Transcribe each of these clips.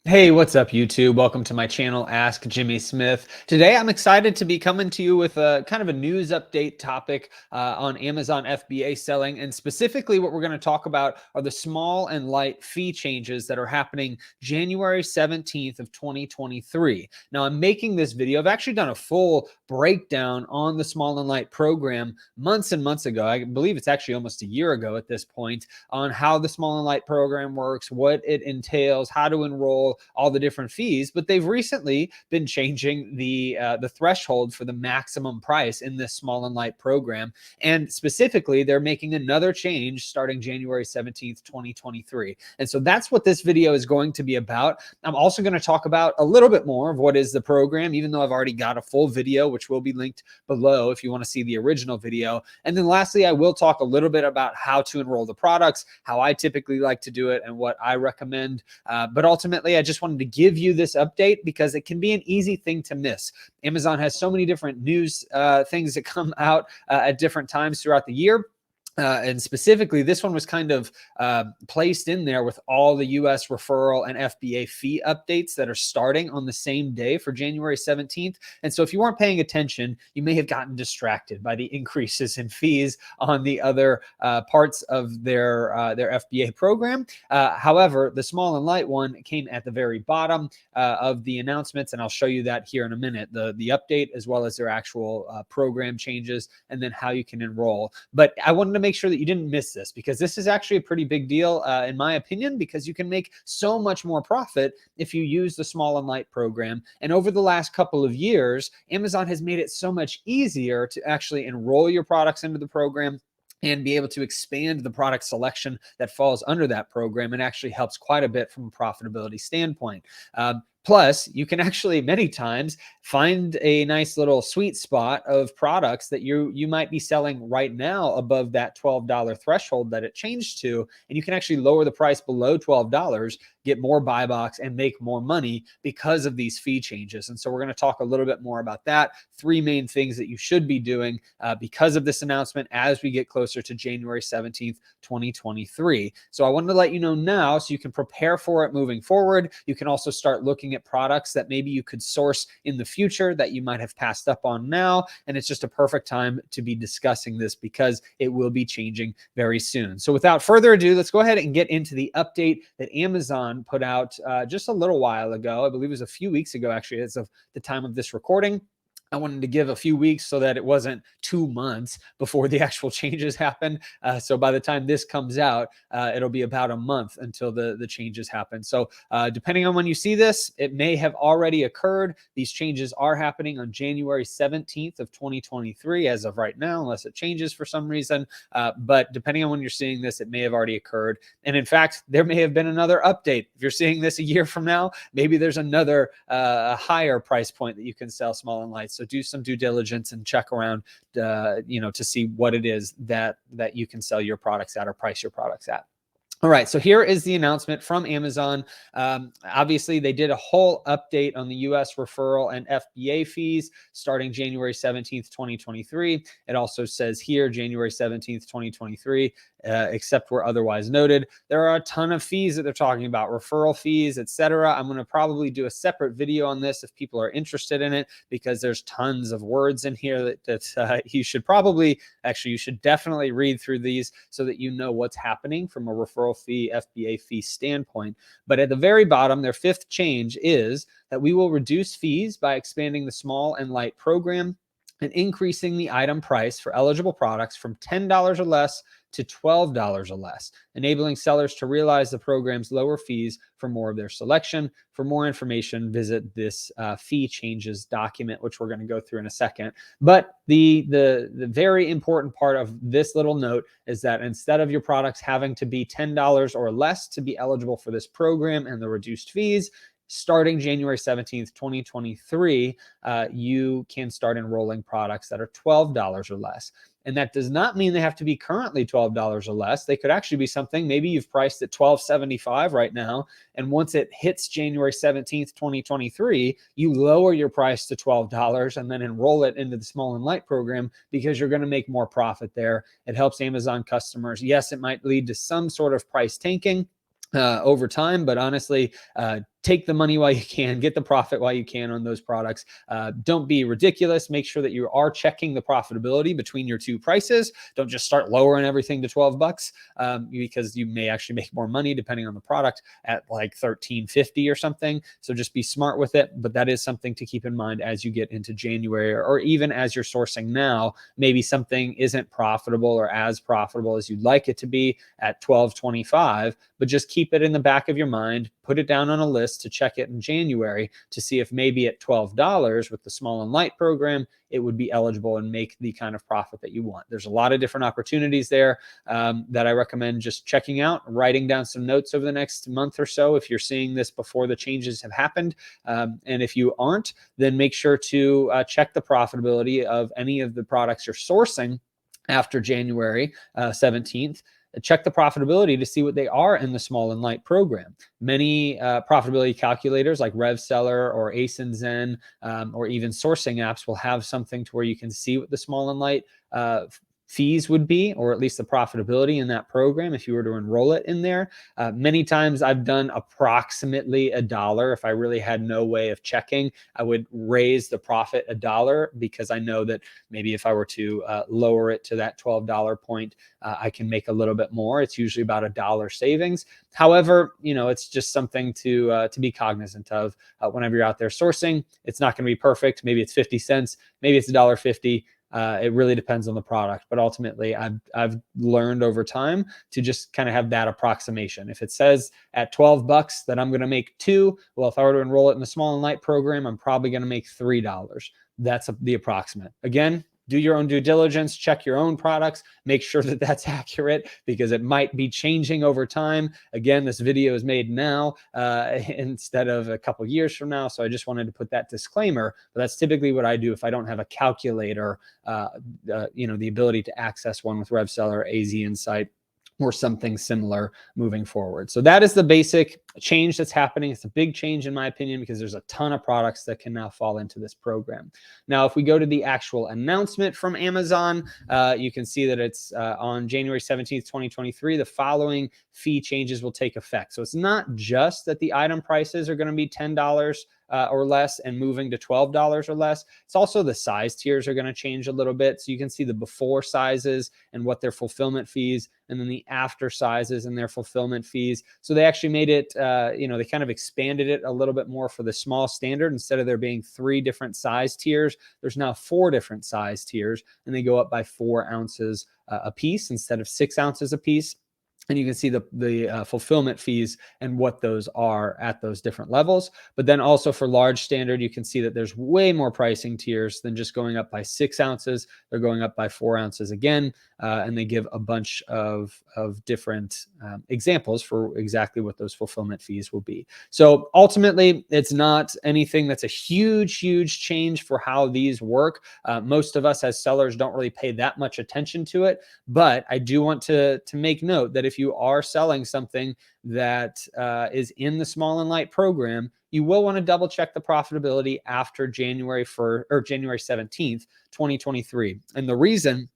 Hey, what's up, YouTube? Welcome to my channel, Ask Jimmy Smith. Today, I'm excited to be coming to you with a kind of a news update topic on Amazon FBA selling. And specifically, what we're going to talk about are the small and light fee changes that are happening January 17th of 2023. Now, I'm making this video. I've actually done a full breakdown on the small and light program months and months ago. I believe it's actually almost a year ago at this point, on how the small and light program works, what it entails, how to enroll, all the different fees. But they've recently been changing the threshold for the maximum price in this small and light program, and specifically they're making another change starting January 17th, 2023. And so that's what this video is going to be about. I'm also going to talk about a little bit more of what is the program, even though I've already got a full video, which will be linked below if you want to see the original video. And then lastly, I will talk a little bit about how to enroll the products, how I typically like to do it, and what I recommend. But ultimately, I just wanted to give you this update because it can be an easy thing to miss. Amazon has so many different news things that come out at different times throughout the year. And specifically, this one was kind of placed in there with all the US referral and FBA fee updates that are starting on the same day for January 17th. And so if you weren't paying attention, you may have gotten distracted by the increases in fees on the other parts of their FBA program. However, the small and light one came at the very bottom of the announcements, and I'll show you that here in a minute, the update as well as their actual program changes, and then how you can enroll. But I wanted to make sure that you didn't miss this, because this is actually a pretty big deal in my opinion, because you can make so much more profit if you use the small and light program. And over the last couple of years, Amazon has made it so much easier to actually enroll your products into the program and be able to expand the product selection that falls under that program, and actually helps quite a bit from a profitability standpoint. Plus, you can actually many times find a nice little sweet spot of products that you might be selling right now above that $12 threshold that it changed to, and you can actually lower the price below $12, get more buy box, and make more money because of these fee changes. And so we're going to talk a little bit more about that. Three main things that you should be doing because of this announcement as we get closer to January 17th, 2023. So I wanted to let you know now so you can prepare for it moving forward. You can also start looking at products that maybe you could source in the future that you might have passed up on now. And it's just a perfect time to be discussing this because it will be changing very soon. So without further ado, let's go ahead and get into the update that Amazon put out just a little while ago. I believe it was a few weeks ago, actually, as of the time of this recording. I wanted to give a few weeks so that it wasn't 2 months before the actual changes happen. So by the time this comes out, it'll be about a month until the changes happen. So depending on when you see this, it may have already occurred. These changes are happening on January 17th of 2023 as of right now, unless it changes for some reason. But depending on when you're seeing this, it may have already occurred. And in fact, there may have been another update. If you're seeing this a year from now, maybe there's another higher price point that you can sell small and light. So do some due diligence and check around, to see what it is that you can sell your products at or price your products at. All right, so here is the announcement from Amazon. Obviously, they did a whole update on the US referral and FBA fees starting January 17th, 2023. It also says here, January 17th, 2023, except where otherwise noted. There are a ton of fees that they're talking about, referral fees, etc. I'm going to probably do a separate video on this if people are interested in it, because there's tons of words in here that you should probably, actually, you should definitely read through these so that you know what's happening from a referral fee, FBA fee standpoint. But at the very bottom, their fifth change is that we will reduce fees by expanding the small and light program and increasing the item price for eligible products from $10 or less to $12 or less, enabling sellers to realize the program's lower fees for more of their selection. For more information, visit this fee changes document, which we're going to go through in a second. But the very important part of this little note is that instead of your products having to be $10 or less to be eligible for this program and the reduced fees, starting January 17th, 2023, you can start enrolling products that are $12 or less. And that does not mean they have to be currently $12 or less. They could actually be something, maybe you've priced at $12.75 right now, and once it hits January 17th, 2023, you lower your price to $12 and then enroll it into the small and light program because you're going to make more profit there. It helps Amazon customers. Yes, it might lead to some sort of price tanking over time, but honestly, take the money while you can, get the profit while you can on those products. Don't be ridiculous. Make sure that you are checking the profitability between your two prices. Don't just start lowering everything to 12 bucks because you may actually make more money depending on the product at like $13.50 or something. So just be smart with it. But that is something to keep in mind as you get into January, or even as you're sourcing now. Maybe something isn't profitable or as profitable as you'd like it to be at $12.25, but just keep it in the back of your mind. Put it down on a list to check it in January to see if maybe at $12 with the small and light program, it would be eligible and make the kind of profit that you want. There's a lot of different opportunities there that I recommend just checking out, writing down some notes over the next month or so if you're seeing this before the changes have happened. And if you aren't, then make sure to check the profitability of any of the products you're sourcing after January 17th. Check the profitability to see what they are in the small and light program. Many profitability calculators like RevSeller or Ace and Zen or even sourcing apps will have something to where you can see what the small and light fees would be, or at least the profitability in that program if you were to enroll it in there. Many times I've done approximately $1. If I really had no way of checking, I would raise the profit $1 because I know that maybe if I were to lower it to that $12 point, I can make a little bit more. It's usually about $1 savings. However, it's just something to be cognizant of whenever you're out there sourcing. It's not going to be perfect. Maybe it's 50 cents, maybe it's $1.50. It really depends on the product, but ultimately I've learned over time to just kind of have that approximation. If it says at 12 bucks that I'm going to make $2, well, if I were to enroll it in the small and light program, I'm probably going to make $3. That's the approximate. Again, do your own due diligence, check your own products, make sure that that's accurate because it might be changing over time. Again, this video is made now instead of a couple years from now. So I just wanted to put that disclaimer, but that's typically what I do if I don't have a calculator, the ability to access one with RevSeller, AZ Insight, or something similar moving forward. So that is the basic change that's happening. It's a big change in my opinion because there's a ton of products that can now fall into this program. Now, if we go to the actual announcement from Amazon, you can see that it's on January 17th, 2023, the following fee changes will take effect. So it's not just that the item prices are going to be $10 or less and moving to $12 or less. It's also the size tiers are going to change a little bit. So you can see the before sizes and what their fulfillment fees, and then the after sizes and their fulfillment fees. So they actually made it, they kind of expanded it a little bit more for the small standard. Instead of there being 3 different size tiers, there's now 4 different size tiers, and they go up by 4 ounces a piece instead of 6 ounces a piece. And you can see the fulfillment fees and what those are at those different levels. But then also for large standard, you can see that there's way more pricing tiers than just going up by 6 ounces. They're going up by 4 ounces again. And they give a bunch of different examples for exactly what those fulfillment fees will be. So ultimately, it's not anything that's a huge change for how these work. Most of us as sellers don't really pay that much attention to it. But I do want to make note that if you are selling something that is in the small and light program, you will want to double check the profitability after January 1st or January 17th, 2023. And the reason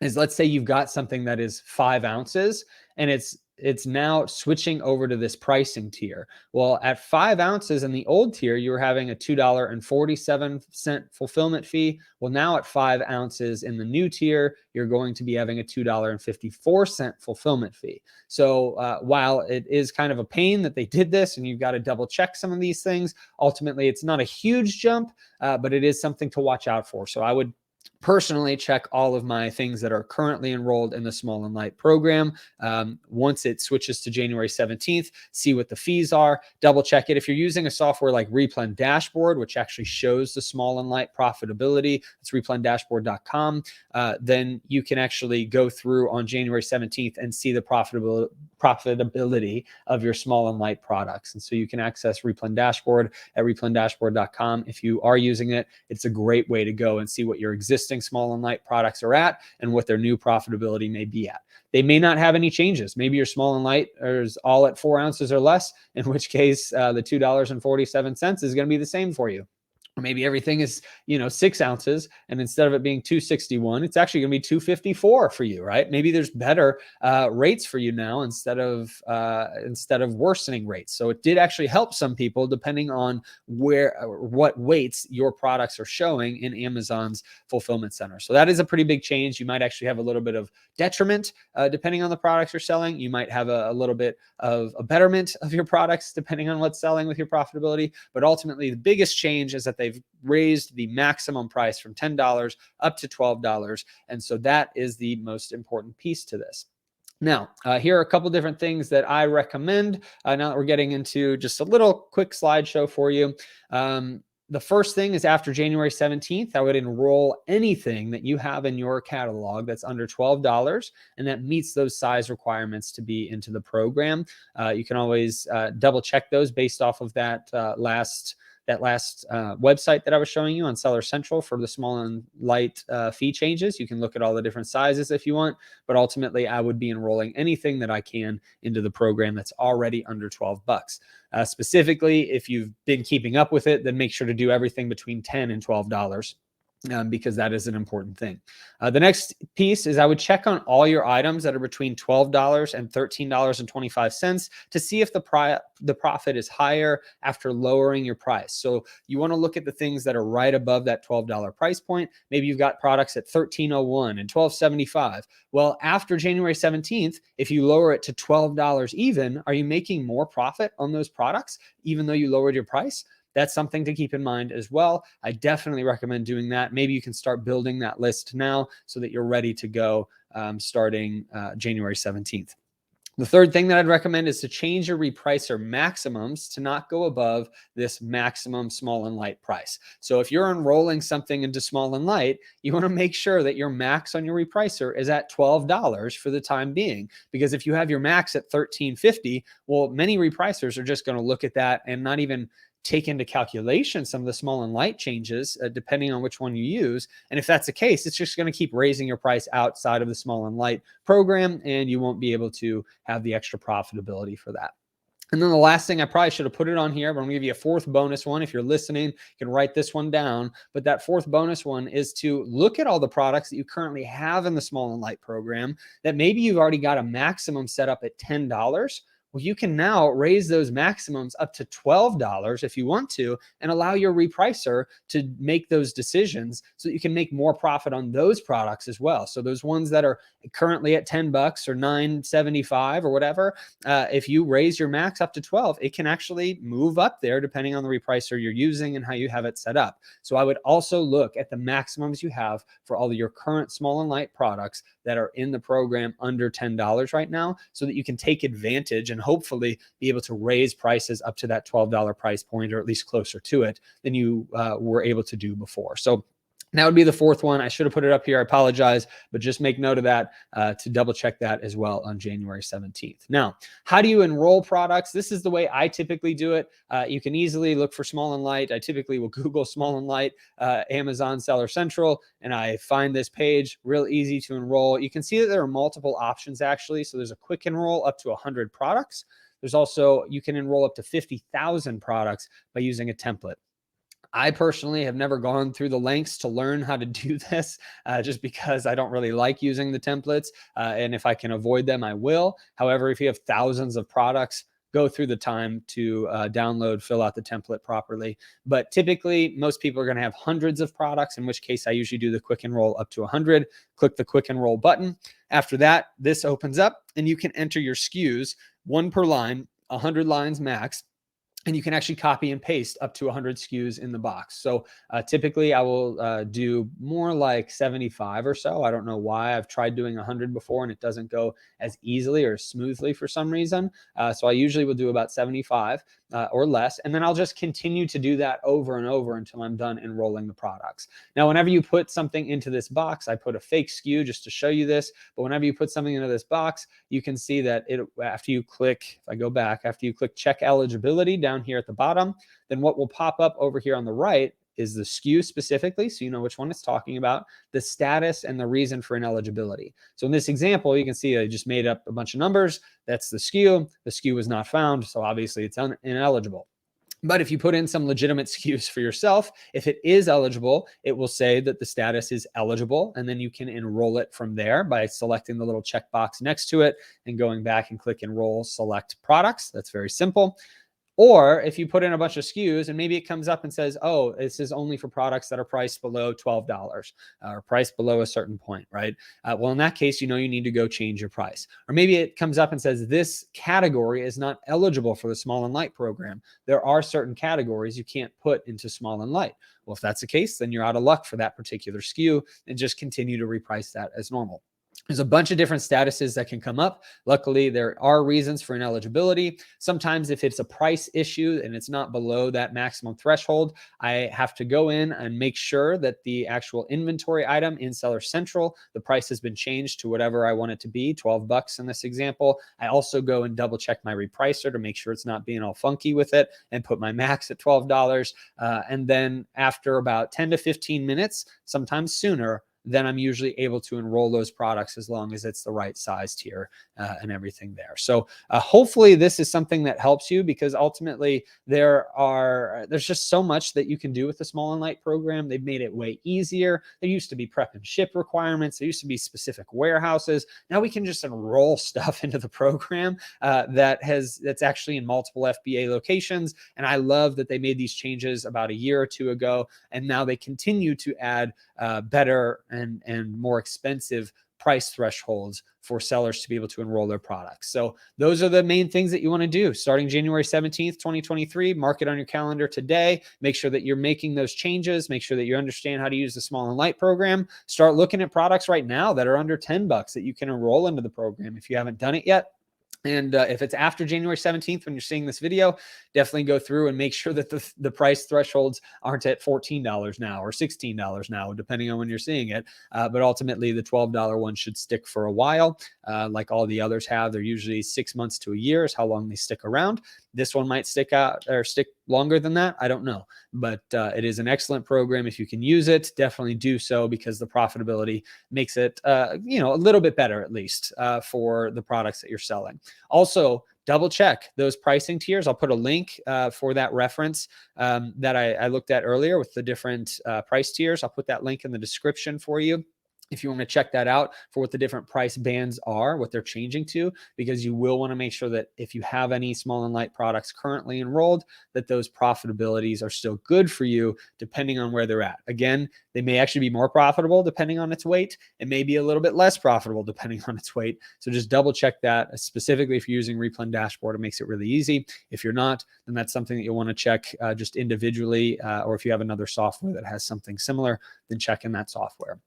is, let's say you've got something that is 5 ounces and it's now switching over to this pricing tier. Well, at 5 ounces in the old tier, you were having a $2.47 fulfillment fee. Well, now at 5 ounces in the new tier, you're going to be having a $2.54 fulfillment fee. So while it is kind of a pain that they did this and you've got to double check some of these things, ultimately it's not a huge jump, but it is something to watch out for. So I would personally check all of my things that are currently enrolled in the small and light program. Once it switches to January 17th, see what the fees are, double check it. If you're using a software like Replan Dashboard, which actually shows the small and light profitability, it's replendashboard.com, then you can actually go through on January 17th and see the profitability of your small and light products. And so you can access Replan Dashboard at replendashboard.com. If you are using it, it's a great way to go and see what your existing small and light products are at and what their new profitability may be at. They may not have any changes. Maybe your small and light is all at 4 ounces or less, in which case the $2.47 is going to be the same for you. Or maybe everything is, 6 ounces, and instead of it being 261, it's actually going to be 254 for you, right? Maybe there's better rates for you now instead of worsening rates. So it did actually help some people depending on what weights your products are showing in Amazon's fulfillment center. So that is a pretty big change. You might actually have a little bit of detriment depending on the products you're selling. You might have a little bit of a betterment of your products depending on what's selling with your profitability. But ultimately, the biggest change is that they've raised the maximum price from $10 up to $12. And so that is the most important piece to this. Now, here are a couple different things that I recommend. Now that we're getting into just a little quick slideshow for you. The first thing is after January 17th, I would enroll anything that you have in your catalog that's under $12 and that meets those size requirements to be into the program. You can always double check those based off of that last website that I was showing you on Seller Central for the small and light fee changes. You can look at all the different sizes if you want, but ultimately I would be enrolling anything that I can into the program that's already under 12 bucks. Specifically, if you've been keeping up with it, then make sure to do everything between $10 and $12. Because that is an important thing. The next piece is I would check on all your items that are between $12 and $13.25 to see if the profit is higher after lowering your price. So you want to look at the things that are right above that $12 price point. Maybe you've got products at $13.01 and $12.75. Well, after January 17th, if you lower it to $12 even, are you making more profit on those products even though you lowered your price? That's something to keep in mind as well. I definitely recommend doing that. Maybe you can start building that list now so that you're ready to go starting January 17th. The third thing that I'd recommend is to change your repricer maximums to not go above this maximum small and light price. So if you're enrolling something into small and light, you want to make sure that your max on your repricer is at $12 for the time being. Because if you have your max at $13.50, well, many repricers are just going to look at that and not even take into calculation some of the small and light changes depending on which one you use. And if that's the case, it's just going to keep raising your price outside of the small and light program, and you won't be able to have the extra profitability for that. And then the last thing, I probably should have put it on here, but I'm going to give you a fourth bonus one. If you're listening, you can write this one down. But that fourth bonus one is to look at all the products that you currently have in the small and light program that maybe you've already got a maximum set up at $10. Well, you can now raise those maximums up to $12 if you want to, and allow your repricer to make those decisions so that you can make more profit on those products as well. So those ones that are currently at $10 or $9.75 or whatever, if you raise your max up to 12, it can actually move up there depending on the repricer you're using and how you have it set up. So I would also look at the maximums you have for all of your current small and light products that are in the program under $10 right now, so that you can take advantage and hopefully be able to raise prices up to that $12 price point, or at least closer to it than you were able to do before. So that would be the fourth one. I should have put it up here. I apologize, but just make note of that to double check that as well on January 17th. Now, how do you enroll products? This is the way I typically do it. You can easily look for small and light. I typically will Google small and light, Amazon Seller Central, and I find this page real easy to enroll. You can see that there are multiple options actually. So there's a quick enroll up to 100 products. There's also, you can enroll up to 50,000 products by using a template. I personally have never gone through the lengths to learn how to do this just because I don't really like using the templates. And if I can avoid them, I will. However, if you have thousands of products, go through the time to download, fill out the template properly. But typically, most people are going to have hundreds of products, in which case I usually do the quick enroll up to 100. Click the quick enroll button. After that, this opens up and you can enter your SKUs, one per line, 100 lines max. And you can actually copy and paste up to 100 SKUs in the box. So typically I will do more like 75 or so. I don't know why. I've tried doing 100 before and it doesn't go as easily or smoothly for some reason. So I usually will do about 75 or less. And then I'll just continue to do that over and over until I'm done enrolling the products. Now, whenever you put something into this box, I put a fake SKU just to show you this. But whenever you put something into this box, you can see that after you click, if I go back, after you click check eligibility down here at the bottom, then what will pop up over here on the right is the SKU specifically, so you know which one it's talking about, the status, and the reason for ineligibility. So in this example, you can see I just made up a bunch of numbers. That's the SKU. The SKU was not found, so obviously it's ineligible. But if you put in some legitimate SKUs for yourself, if it is eligible, it will say that the status is eligible, and then you can enroll it from there by selecting the little checkbox next to it and going back and click enroll, select products. That's very simple. Or if you put in a bunch of SKUs and maybe it comes up and says, oh, this is only for products that are priced below $12 or priced below a certain point, right? Well, in that case, you know you need to go change your price. Or maybe it comes up and says, this category is not eligible for the small and light program. There are certain categories you can't put into small and light. Well, if that's the case, then you're out of luck for that particular SKU and just continue to reprice that as normal. There's a bunch of different statuses that can come up. Luckily, there are reasons for ineligibility. Sometimes if it's a price issue and it's not below that maximum threshold, I have to go in and make sure that the actual inventory item in Seller Central, the price has been changed to whatever I want it to be, 12 bucks in this example. I also go and double check my repricer to make sure it's not being all funky with it and put my max at $12. And then after about 10 to 15 minutes, sometimes sooner, then I'm usually able to enroll those products as long as it's the right size tier and everything there. So hopefully this is something that helps you, because ultimately there's just so much that you can do with the small and light program. They've made it way easier. There used to be prep and ship requirements. There used to be specific warehouses. Now we can just enroll stuff into the program that's actually in multiple FBA locations. And I love that they made these changes about a year or two ago, and now they continue to add better and more expensive price thresholds for sellers to be able to enroll their products. So those are the main things that you want to do starting January 17th, 2023. Mark it on your calendar today. Make sure that you're making those changes. Make sure that you understand how to use the small and light program. Start looking at products right now that are under 10 bucks that you can enroll into the program if you haven't done it yet. And if it's after January 17th, when you're seeing this video, definitely go through and make sure that the price thresholds aren't at $14 now or $16 now, depending on when you're seeing it. But ultimately, the $12 one should stick for a while, like all the others have. They're usually 6 months to a year is how long they stick around. This one might stick out or stick longer than that. I don't know, but it is an excellent program. If you can use it, definitely do so, because the profitability makes it, a little bit better, at least for the products that you're selling. Also, double check those pricing tiers. I'll put a link for that reference that I looked at earlier with the different price tiers. I'll put that link in the description for you if you want to check that out for what the different price bands are, what they're changing to, because you will want to make sure that if you have any small and light products currently enrolled, that those profitabilities are still good for you, depending on where they're at. Again, they may actually be more profitable depending on its weight. It may be a little bit less profitable depending on its weight. So just double check that, specifically if you're using Replan Dashboard. It makes it really easy. If you're not, then that's something that you'll want to check just individually, or if you have another software that has something similar, then check in that software.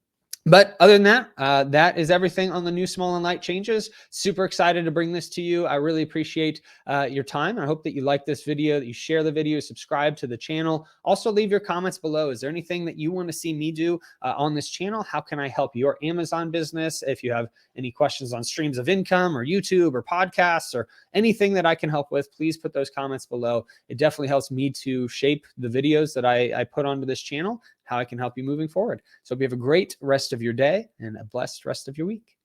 But other than that, that is everything on the new small and light changes. Super excited to bring this to you. I really appreciate your time. I hope that you like this video, that you share the video, subscribe to the channel. Also, leave your comments below. Is there anything that you want to see me do on this channel? How can I help your Amazon business? If you have any questions on streams of income or YouTube or podcasts or anything that I can help with, please put those comments below. It definitely helps me to shape the videos that I put onto this channel, how I can help you moving forward. So hope you have a great rest of your day and a blessed rest of your week.